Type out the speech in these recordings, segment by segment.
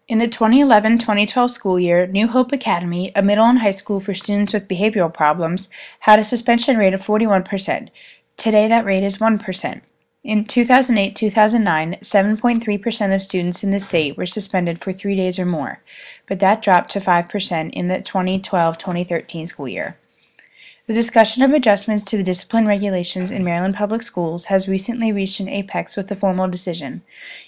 In the 2011-2012 school year, New Hope Academy, a middle and high school for students with behavioral problems, had a suspension rate of 41%. Today, that rate is 1%. In 2008-2009, 7.3% of students in the state were suspended for 3 days or more, but that dropped to 5% in the 2012-2013 school year. The discussion of adjustments to the discipline regulations in Maryland public schools has recently reached an apex with a formal decision.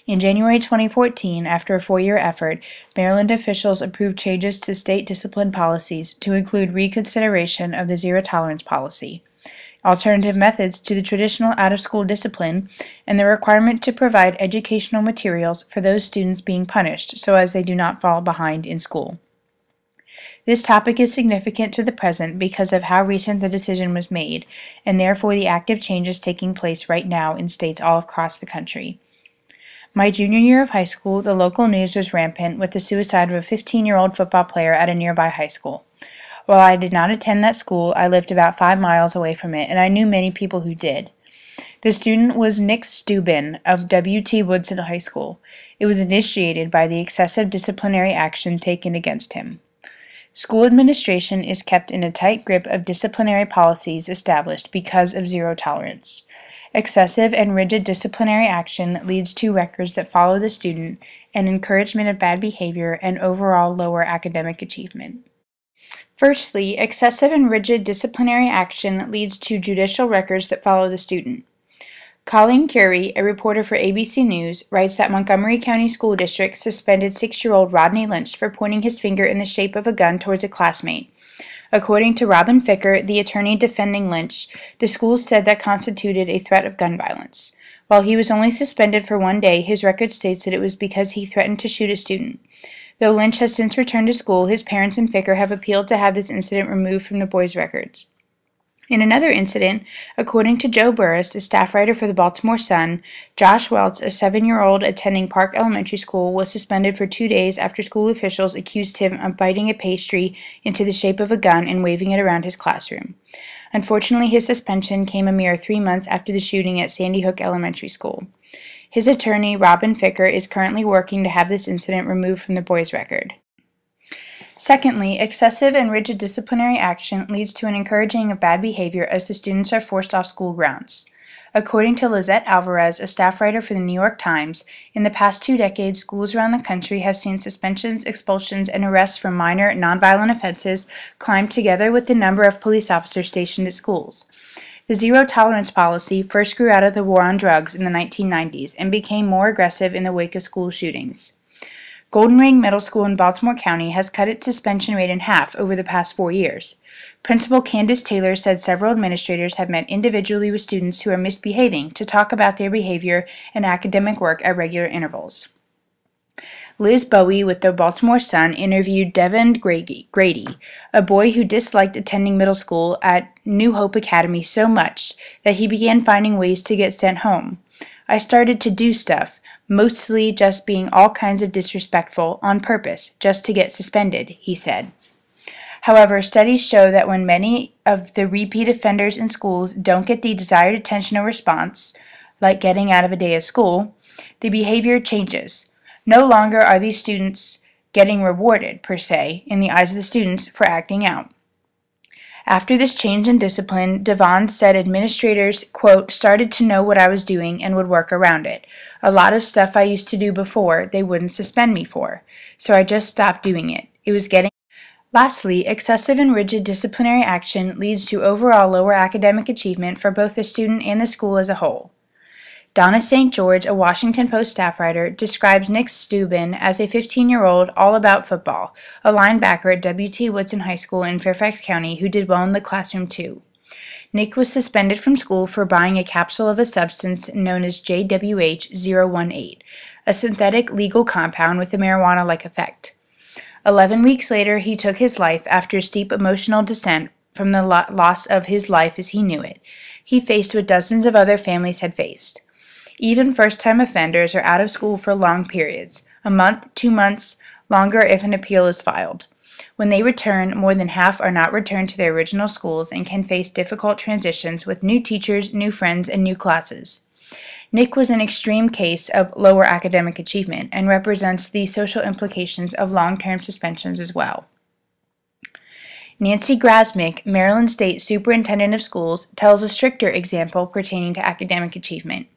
In January 2014, after a 4-year effort, Maryland officials approved changes to state discipline policies to include reconsideration of the zero-tolerance policy, alternative methods to the traditional out-of-school discipline, and the requirement to provide educational materials for those students being punished so as they do not fall behind in school. This topic is significant to the present because of how recent the decision was made, and therefore the active changes taking place right now in states all across the country. My junior year of high school, the local news was rampant with the suicide of a 15-year-old football player at a nearby high school. While I did not attend that school, I lived about 5 miles away from it, and I knew many people who did. The student was Nick Stubin of W.T. Woodson High School. It was initiated by the excessive disciplinary action taken against him. School administration is kept in a tight grip of disciplinary policies established because of zero tolerance. Excessive and rigid disciplinary action leads to records that follow the student and encouragement of bad behavior and overall lower academic achievement. Firstly, excessive and rigid disciplinary action leads to judicial records that follow the student. Colleen Curie, a reporter for ABC News, writes that Montgomery County School District suspended 6-year-old Rodney Lynch for pointing his finger in the shape of a gun towards a classmate. According to Robin Ficker, the attorney defending Lynch, the school said that constituted a threat of gun violence. While he was only suspended for 1 day, his record states that it was because he threatened to shoot a student. Though Lynch has since returned to school, his parents and Ficker have appealed to have this incident removed from the boy's records. In another incident, according to Joe Burris, a staff writer for the Baltimore Sun, Josh Welts, a 7-year-old attending Park Elementary School, was suspended for 2 days after school officials accused him of biting a pastry into the shape of a gun and waving it around his classroom. Unfortunately, his suspension came a mere 3 months after the shooting at Sandy Hook Elementary School. His attorney, Robin Ficker, is currently working to have this incident removed from the boy's record. Secondly, excessive and rigid disciplinary action leads to an encouraging of bad behavior as the students are forced off school grounds. According to Lizette Alvarez, a staff writer for the New York Times, in the past 2 decades, schools around the country have seen suspensions, expulsions, and arrests for minor, nonviolent offenses climb together with the number of police officers stationed at schools. The zero-tolerance policy first grew out of the war on drugs in the 1990s and became more aggressive in the wake of school shootings. Golden Ring Middle School in Baltimore County has cut its suspension rate in half over the past 4 years. Principal Candace Taylor said several administrators have met individually with students who are misbehaving to talk about their behavior and academic work at regular intervals. Liz Bowie with the Baltimore Sun interviewed Devin Grady, a boy who disliked attending middle school at New Hope Academy so much that he began finding ways to get sent home. I started to do stuff, mostly just being all kinds of disrespectful on purpose, just to get suspended, he said. However, studies show that when many of the repeat offenders in schools don't get the desired attention or response, like getting out of a day of school, the behavior changes. No longer are these students getting rewarded, per se, in the eyes of the students for acting out. After this change in discipline, Devon said administrators, quote, started to know what I was doing and would work around it. A lot of stuff I used to do before, they wouldn't suspend me for. So I just stopped doing it. It was getting... Lastly, excessive and rigid disciplinary action leads to overall lower academic achievement for both the student and the school as a whole. Donna St. George, a Washington Post staff writer, describes Nick Stubin as a 15-year-old all about football, a linebacker at W.T. Woodson High School in Fairfax County who did well in the classroom too. Nick was suspended from school for buying a capsule of a substance known as JWH-018, a synthetic legal compound with a marijuana-like effect. 11 weeks later, he took his life after a steep emotional descent from the loss of his life as he knew it. He faced what dozens of other families had faced. Even first-time offenders are out of school for long periods, a month, 2 months, longer if an appeal is filed. When they return, more than half are not returned to their original schools and can face difficult transitions with new teachers, new friends, and new classes. Nick was an extreme case of lower academic achievement and represents the social implications of long-term suspensions as well. Nancy Grasmick, Maryland State Superintendent of Schools, tells a stricter example pertaining to academic achievement.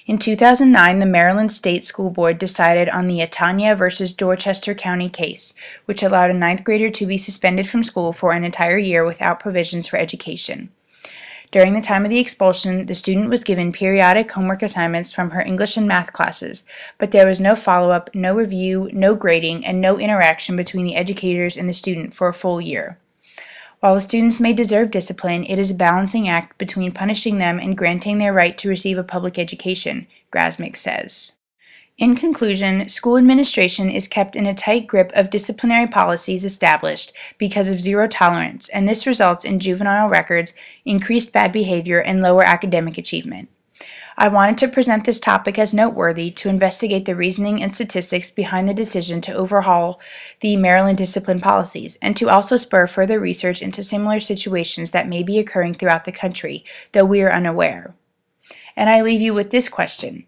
In 2009, the Maryland State School Board decided on the Atania versus Dorchester County case, which allowed a ninth grader to be suspended from school for an entire year without provisions for education. During the time of the expulsion, the student was given periodic homework assignments from her English and math classes, but there was no follow-up, no review, no grading, and no interaction between the educators and the student for a full year. While the students may deserve discipline, it is a balancing act between punishing them and granting their right to receive a public education, Grasmick says. In conclusion, school administration is kept in a tight grip of disciplinary policies established because of zero tolerance, and this results in juvenile records, increased bad behavior, and lower academic achievement. I wanted to present this topic as noteworthy to investigate the reasoning and statistics behind the decision to overhaul the Maryland discipline policies, and to also spur further research into similar situations that may be occurring throughout the country, though we are unaware. And I leave you with this question.